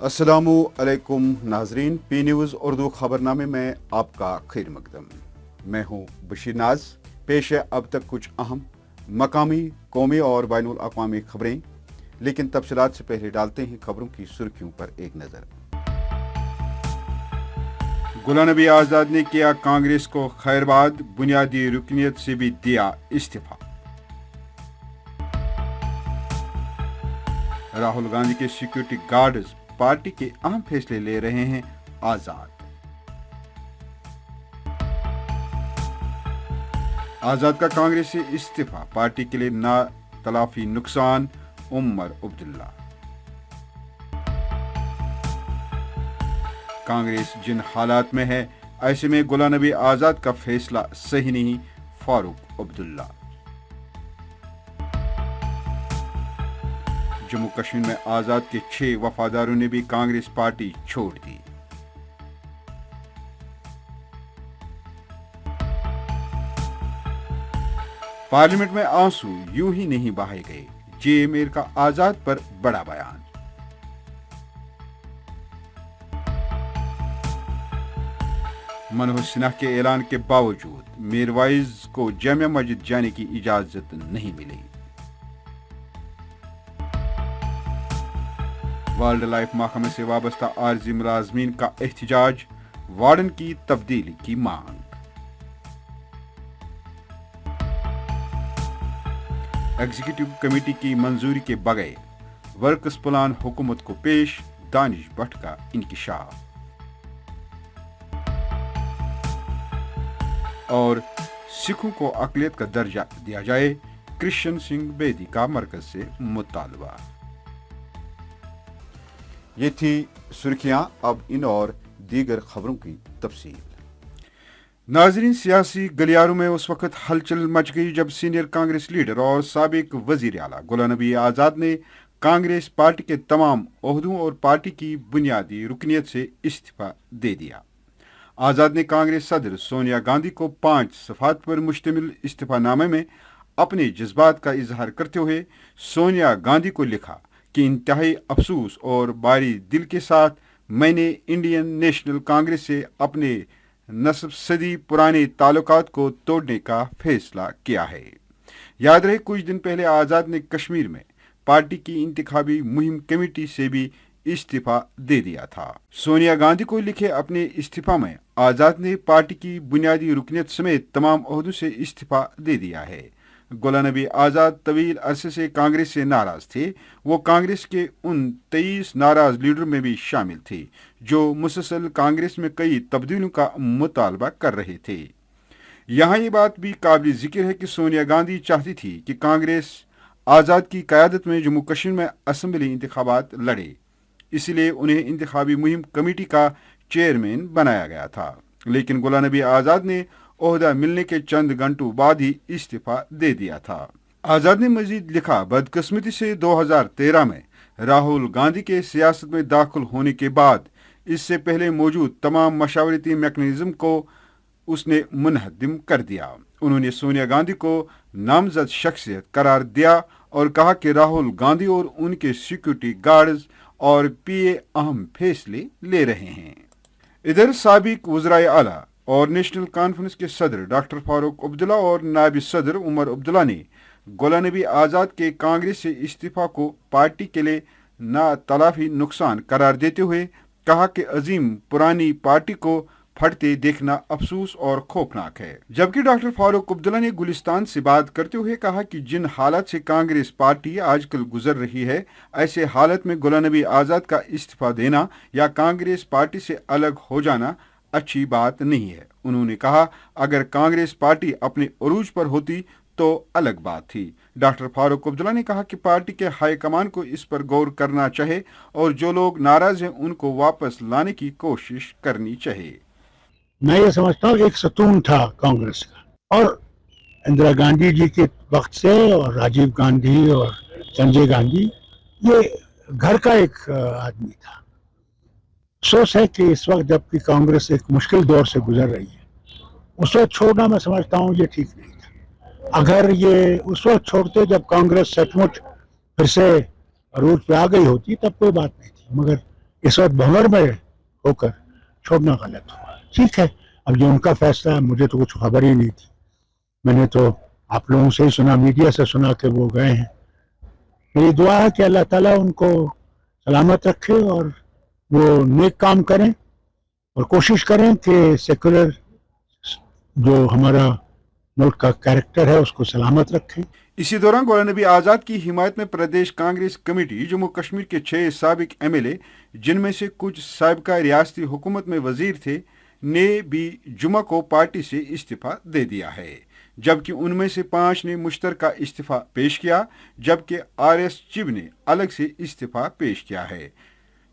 अस्सलामु अलैकुम नाजरीन, पी न्यूज़ उर्दू खबरनामे में आपका खैर मकदम। मैं हूँ बशीर नाज। पेश है अब तक कुछ अहम मकामी, कौमी और बैनुल अक़वामी खबरें, लेकिन तफसीलात से पहले डालते हैं खबरों की सुर्खियों पर एक नज़र। गुलाम नबी आज़ाद ने किया कांग्रेस को खैरबाद, बुनियादी रुकनियत से भी दिया इस्तीफा। राहुल गांधी के सिक्योरिटी गार्ड्स पार्टी के अहम फैसले ले रहे हैं आजाद। आजाद का कांग्रेस से इस्तीफा, पार्टी के लिए ना तलाफी नुकसान, उमर अब्दुल्ला। कांग्रेस जिन हालात में है, ऐसे में गुलाम नबी आजाद का फैसला सही नहीं, फारूक अब्दुल्ला। जम्मू कश्मीर में आजाद के 6 वफादारों ने भी कांग्रेस पार्टी छोड़ दी। पार्लियामेंट में आंसू यूं ही नहीं बहाए गए, जेएमएल का आजाद पर बड़ा बयान। मनोहर सिन्हा के ऐलान के बावजूद मीरवाइज को जामिया मस्जिद जाने की इजाजत नहीं मिली। वाइल्ड लाइफ महकमे से वाबस्ता आरजी मुलाजमीन का एहतजाज, वार्डन की तब्दीली की मांग। एग्जीक्यूटिव कमेटी की मंजूरी के बगैर वर्क्स प्लान हुकूमत को पेश, दानिश भट्ट का इंकिशाफ। और सिखों को अक़लियत का दर्जा दिया जाए, कृष्ण सिंह बेदी का मरकज से मुतालबा। ये थी सुर्खियां, अब इन और दीगर खबरों की तफसील। नाजरीन, सियासी गलियारों में उस वक्त हलचल मच गई जब सीनियर कांग्रेस लीडर और साबिक वजीर आला गुलाम नबी आज़ाद ने कांग्रेस पार्टी के तमाम ओहदों और पार्टी की बुनियादी रुकनियत से इस्तीफा दे दिया। आज़ाद ने कांग्रेस सदर सोनिया गांधी को 5 सफ़ात पर मुश्तमिल इस्तीफानामे में अपने जज्बात का इजहार करते हुए सोनिया गांधी को लिखा कि इंतहाई अफसोस और बारी दिल के साथ मैंने इंडियन नेशनल कांग्रेस से अपने नस्ब सदी पुराने ताल्लुकात को तोड़ने का फैसला किया है। याद रहे, कुछ दिन पहले आज़ाद ने कश्मीर में पार्टी की इंतखाबी मुहिम कमेटी से भी इस्तीफा दे दिया था। सोनिया गांधी को लिखे अपने इस्तीफा में आज़ाद ने पार्टी की बुनियादी रुकनियत समेत तमाम ओहदों से इस्तीफा दे दिया है। गुलाम नबी आज़ाद तवील अरसे से कांग्रेस से नाराज थे। वो कांग्रेस के उन 23 नाराज लीडरों में भी शामिल थे जो मुसलसल कांग्रेस में कई तब्दीलियों का मुतालबा कर रहे थे। यहाँ ये बात भी काबिल जिक्र है कि सोनिया गांधी चाहती थी कि कांग्रेस आज़ाद की क़यादत में जम्मू कश्मीर में असम्बली इंतखाबात लड़े, इसलिए उन्हें इंतखाबी मुहिम कमेटी का चेयरमैन बनाया गया था। लेकिन गुलाम नबी आज़ाद ने ओहदा मिलने के चंद घंटों बाद ही इस्तीफा दे दिया था। आज़ाद ने मजीद लिखा, बदकिस्मती से 2013 में राहुल गांधी के सियासत में दाखिल होने के बाद इससे पहले मौजूद तमाम मशावरती मैकेनिज्म को उसने मुनहदम कर दिया। उन्होंने सोनिया गांधी को नामजद शख्सियत करार दिया और कहा कि राहुल गांधी और उनके सिक्योरिटी गार्ड्स और पीए अहम फैसले ले रहे हैं। इधर साबिक वज़राए आला और नेशनल कॉन्फ्रेंस के सदर डॉक्टर फारूक अब्दुल्ला और नायब सदर उमर अब्दुल्ला ने गुलाम नबी आज़ाद के कांग्रेस से इस्तीफा को पार्टी के लिए नातलाफी नुकसान करार देते हुए कहा कि अजीम पुरानी पार्टी को फटते देखना अफसोस और खौफनाक है। जबकि डॉक्टर फारूक अब्दुल्ला ने गुलिस्तान से बात करते हुए कहा कि जिन हालात से कांग्रेस पार्टी आजकल गुजर रही है, ऐसे हालत में गुलाम नबी आज़ाद का इस्तीफा देना या कांग्रेस पार्टी से अलग हो जाना अच्छी बात नहीं है। उन्होंने कहा, अगर कांग्रेस पार्टी अपने उरूज पर होती तो अलग बात थी। डॉक्टर फारूक अब्दुल्ला ने कहा कि पार्टी के हाईकमान को इस पर गौर करना चाहिए और जो लोग नाराज हैं उनको वापस लाने की कोशिश करनी चाहिए। मैं ये समझता हूँ एक सतून था कांग्रेस का, और इंदिरा गांधी जी के वक्त से और राजीव गांधी और संजय गांधी, ये घर का एक आदमी था। अफसोस है कि इस वक्त जबकि कांग्रेस एक मुश्किल दौर से गुजर रही है, उस वक्त छोड़ना मैं समझता हूँ ये ठीक नहीं था। अगर ये उस वक्त छोड़ते जब कांग्रेस सचमुच फिर से रूट पे आ गई होती तब कोई बात नहीं थी, मगर इस वक्त भंवर में होकर छोड़ना गलत हुआ। ठीक है, अब जो उनका फैसला है, मुझे तो कुछ खबर ही नहीं थी। मैंने तो आप लोगों से ही सुना, मीडिया से सुना कि वो गए हैं। मेरी दुआ है कि अल्लाह ताला उनको सलामत रखे और वो नेक काम करें और कोशिश करें कि सेकुलर जो हमारा मुल्क का कैरेक्टर है उसको सलामत रखें। इसी दौरान गुलाम नबी आज़ाद की हिमायत में प्रदेश कांग्रेस कमेटी जम्मू कश्मीर के 6 साबिक MLA, जिनमें से कुछ साबिका रियासती हुकूमत में वजीर थे, ने भी जुमा को पार्टी से इस्तीफा दे दिया है, जबकि उनमें से 5 ने मुश्तरका इस्तीफा पेश किया, जबकि RS चिब ने अलग से इस्तीफा पेश किया है।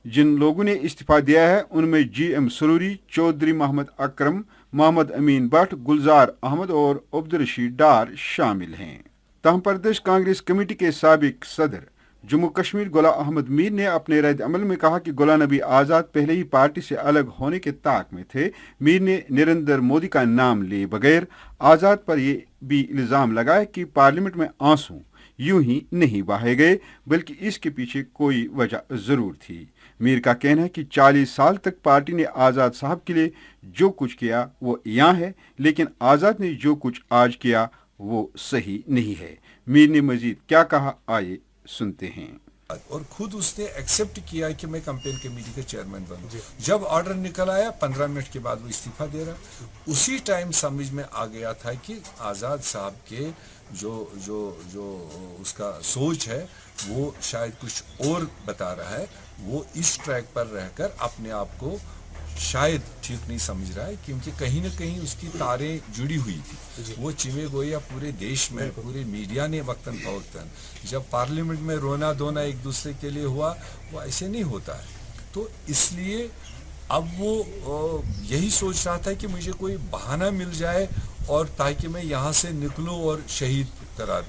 जिन लोगों ने इस्तीफा दिया है उनमें GM सरूरी, चौधरी मोहम्मद अकरम, मोहम्मद अमीन भट्ट, गुलजार अहमद और अब्दुल रशीद डार शामिल हैं। तहम प्रदेश कांग्रेस कमेटी के साबिक सदर जम्मू कश्मीर गुलाम अहमद मीर ने अपने रद्द अमल में कहा कि गुलाम नबी आज़ाद पहले ही पार्टी से अलग होने के ताक में थे। मीर ने नरेंद्र मोदी का नाम लिए बगैर आज़ाद पर यह भी इल्ज़ाम लगाया कि पार्लियामेंट में आंसू यूं ही नहीं बहाए गए, बल्कि इसके पीछे कोई वजह जरूर थी। मीर का कहना है कि 40 साल तक पार्टी ने आज़ाद साहब के लिए जो कुछ किया वो यहाँ है, लेकिन आज़ाद ने जो कुछ आज किया वो सही नहीं है। मीर ने मजीद क्या कहा, आइए सुनते हैं। और खुद उसने एक्सेप्ट किया कि मैं कैंपेन कमेटी का चेयरमैन बनूं। जब ऑर्डर निकल आया 15 मिनट के बाद वो इस्तीफा दे रहा, उसी टाइम समझ में आ गया था कि आज़ाद साहब के जो जो जो उसका सोच है वो शायद कुछ और बता रहा है। वो इस ट्रैक पर रहकर अपने आप को शायद ठीक नहीं समझ रहा है, क्योंकि कहीं ना कहीं उसकी तारें जुड़ी हुई थी। वो चिमे गोया पूरे देश में, पूरे मीडिया ने वक्तन फवक्तन, जब पार्लियामेंट में रोना धोना एक दूसरे के लिए हुआ, वो ऐसे नहीं होता है। तो इसलिए अब वो यही सोच रहा था कि मुझे कोई बहाना मिल जाए और ताकि मैं यहाँ से निकलूँ और शहीद करार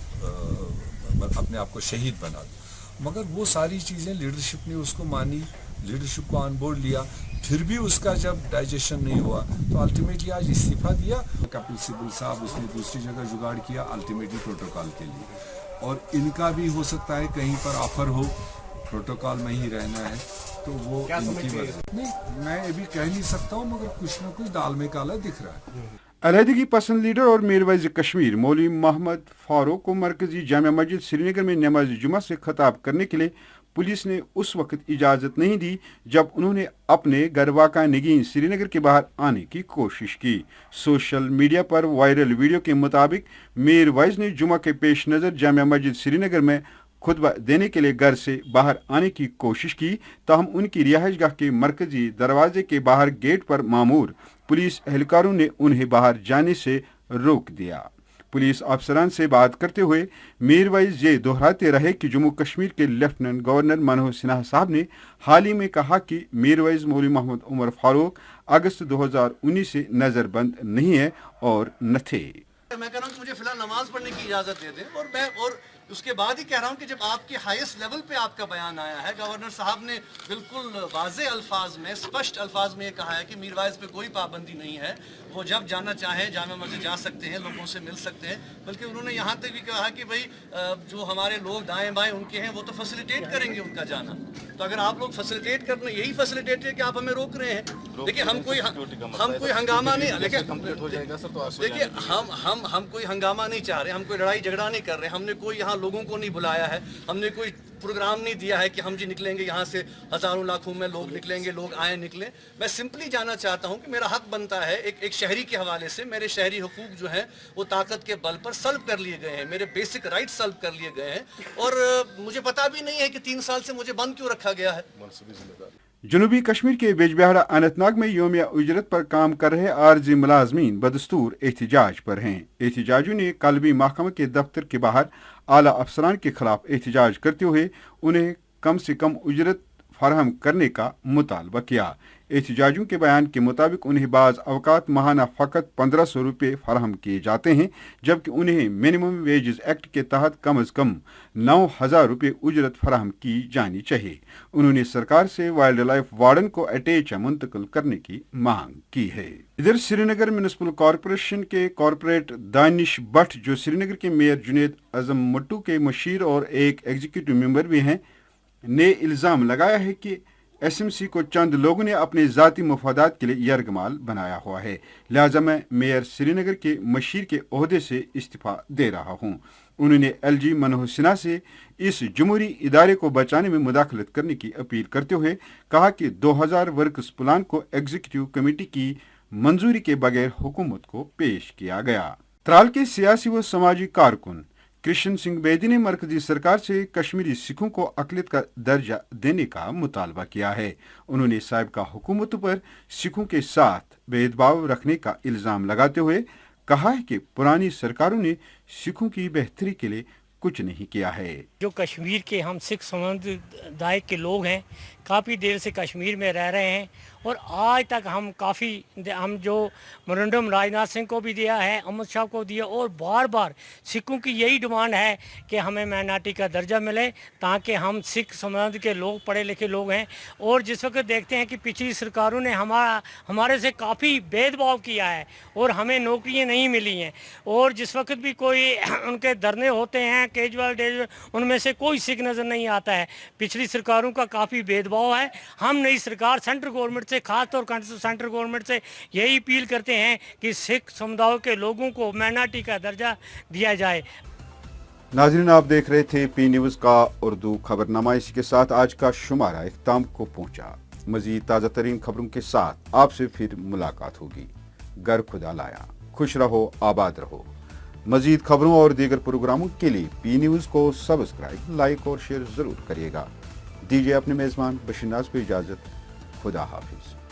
अपने आप को शहीद बना दूँ। मगर वो सारी चीज़ें लीडरशिप ने उसको मानी, लीडरशिप को ऑन बोर्ड लिया, फिर भी उसका जब डाइजेशन नहीं हुआ तो अल्टीमेटली आज इस्तीफा दिया। कपिल सिब्बल साहब उसने दूसरी जगह जुगाड़ किया अल्टीमेटली प्रोटोकॉल के लिए, और इनका भी हो सकता है कहीं पर ऑफर हो प्रोटोकॉल में ही रहना है, तो वो इनकी वजह नहीं, मैं अभी कह नहीं सकता हूँ, मगर कुछ ना कुछ दाल में काला दिख रहा है। अलहदगी पसंद लीडर और मीरवैज़ कश्मीर मौलवी मोहम्मद फारूक को मरकजी जामिया मस्जिद श्रीनगर में नमाज जुमा से खिताब करने के लिए पुलिस ने उस वक्त इजाज़त नहीं दी जब उन्होंने अपने घर वाक़ा निगीन श्रीनगर के बाहर आने की कोशिश की। सोशल मीडिया पर वायरल वीडियो के मुताबिक मीरवैज़ ने जुमा के पेश नज़र जामिया मस्जिद श्रीनगर में खुतबा देने के लिए घर से बाहर आने की कोशिश की, ताहम उनकी रिहाइशगाह के मरकजी दरवाजे के बाहर गेट पर मामूर पुलिस एहलकारों ने उन्हें बाहर जाने से रोक दिया। पुलिस अफसरान से बात करते हुए मीरवैज़ ये दोहराते रहे कि जम्मू कश्मीर के लेफ्टिनेंट गवर्नर मनोज सिन्हा साहब ने हाल ही में कहा कि मीरवैज़ मौलवी मोहम्मद उमर फारूक अगस्त 2019 से नज़रबंद नहीं है और न थे। मैं कह रहा हूँ कि मुझे फिलहाल नमाज पढ़ने की इजाज़त दे दें, और उसके बाद ही कह रहा हूँ कि जब आपके हाईएस्ट लेवल पे आपका बयान आया है, गवर्नर साहब ने बिल्कुल वाज़े अल्फाज में, स्पष्ट अल्फाज में ये कहा है कि मीरवैज़ पे कोई पाबंदी नहीं है, वो जब जाना चाहें जामा मस्जिद जा सकते हैं, लोगों से मिल सकते हैं। बल्कि उन्होंने यहाँ तक भी कहा कि भाई जो हमारे लोग दाएँ बाएँ उनके हैं वो तो फैसिलिटेट करेंगे उनका जाना। तो अगर आप लोग फैसिलिटेट करने, यही फैसिलिटेट है कि आप हमें रोक रहे हैं। देखिए हम कोई हंगामा नहीं, देखिए हम कोई हंगामा नहीं चाह रहे, हम कोई लड़ाई झगड़ा नहीं कर रहे, हमने कोई यहाँ लोगों को नहीं बुलाया है, हमने कोई प्रोग्राम नहीं दिया है कि हम जी निकलेंगे यहाँ से, हजारों लाखों में लोग निकलेंगे, लोग आए निकलें। मैं सिंपली जानना चाहता हूँ कि मेरा हक बनता है, एक शहरी के हवाले से मेरे शहरी हुकूक जो हैं वो ताकत के बल पर सल्ब कर लिए गए हैं, मेरे बेसिक राइट सल्ब कर लिए गए हैं, और मुझे पता भी नहीं है कि 3 साल से मुझे बंद क्यों रखा गया है। जनूबी कश्मीर के बिजबिहाड़ा अनंतनाग में योमिया उजरत पर काम कर रहे आरजी मुलाजमीन बदस्तूर एहतजाज पर हैं। एहतजाजियों ने कलबी महकमा के दफ्तर के बाहर आला अफसरान के खिलाफ एहतजाज करते हुए उन्हें कम से कम उजरत फराहम करने का मुतालबा किया। एहतजाजियों के बयान के मुताबिक उन्हें बाज़ अवकात माहाना फ़कत 1500 रुपये फराहम किए जाते हैं, जबकि उन्हें मिनिमम वेजेस एक्ट के तहत कम अज़ कम 9000 रुपये उजरत फराहम की जानी चाहिए। उन्होंने सरकार से वाइल्ड लाइफ वार्डन को अटैच मुंतकिल करने की मांग की है। इधर श्रीनगर म्यूनिसिपल कॉरपोरेशन के कॉरपोरेट दानिश भट्ट, जो श्रीनगर के मेयर जुनेद अजम मट्टू के मशीर और एक एग्जीक्यूटिव मेंबर भी हैं, ने इल्ज़ाम लगाया है कि SMC को चंद लोगों ने अपने ذاتی मफादात के लिए यरगमाल बनाया हुआ है, लिहाजा मैं मेयर श्रीनगर के मशीर के ओहदे से इस्तीफा दे रहा हूँ। उन्होंने LG मनोहर सिन्हा से इस जमहूरी इदारे को बचाने में मुदाखलत करने की अपील करते हुए कहा कि 2000 वर्क्स प्लान को एग्जीक्यूटिव कमेटी की मंजूरी के बगैर हुकूमत को पेश किया गया। त्राल के सियासी व समाजी कारकुन कृष्ण सिंह बेदी ने मरकजी सरकार से कश्मीरी सिखों को अक़लियत का दर्जा देने का मुतालबा किया है। उन्होंने साहिबका हुकूमत पर सिखों के साथ भेदभाव रखने का इल्ज़ाम लगाते हुए कहा है कि पुरानी सरकारों ने सिखों की बेहतरी के लिए कुछ नहीं किया है। जो कश्मीर के हम सिख समुदाय के लोग हैं, काफ़ी देर से कश्मीर में रह रहे हैं और आज तक हम जो मेमोरेंडम राजनाथ सिंह को भी दिया है, अमित शाह को दिया, और बार बार सिखों की यही डिमांड है कि हमें माइनॉरिटी का दर्जा मिले ताकि हम सिख समाज के लोग पढ़े लिखे लोग हैं। और जिस वक्त देखते हैं कि पिछली सरकारों ने हमारे से काफ़ी भेदभाव किया है और हमें नौकरियां नहीं मिली हैं, और जिस वक्त भी कोई उनके धरने होते हैं केजरीवाल डे, उनमें से कोई सिख नज़र नहीं आता है। पिछली सरकारों का काफ़ी भेदभाव है। हम नई सरकार सेंट्रल गवर्नमेंट से, खास तौर सेंट्रल गवर्नमेंट से यही अपील करते हैं कि सिख समुदाय के लोगों को माइनॉरिटी का दर्जा दिया जाए। नाज़रीन, आप देख रहे थे पी न्यूज़ का उर्दू खबरनामा। इसी के साथ आज का शुमारा इख्तिताम को पहुंचा। मजीद ताज़ा तरीन खबरों के साथ आपसे फिर मुलाकात होगी। घर खुदा लाया, खुश रहो, आबाद रहो। मजीद खबरों और दीगर प्रोग्रामों के लिए पी न्यूज़ को सब्सक्राइब, लाइक और शेयर ज़रूर करिएगा। दीजिए अपने मेज़बान बशीर नाज़ को इजाज़त। खुदा हाफिज़।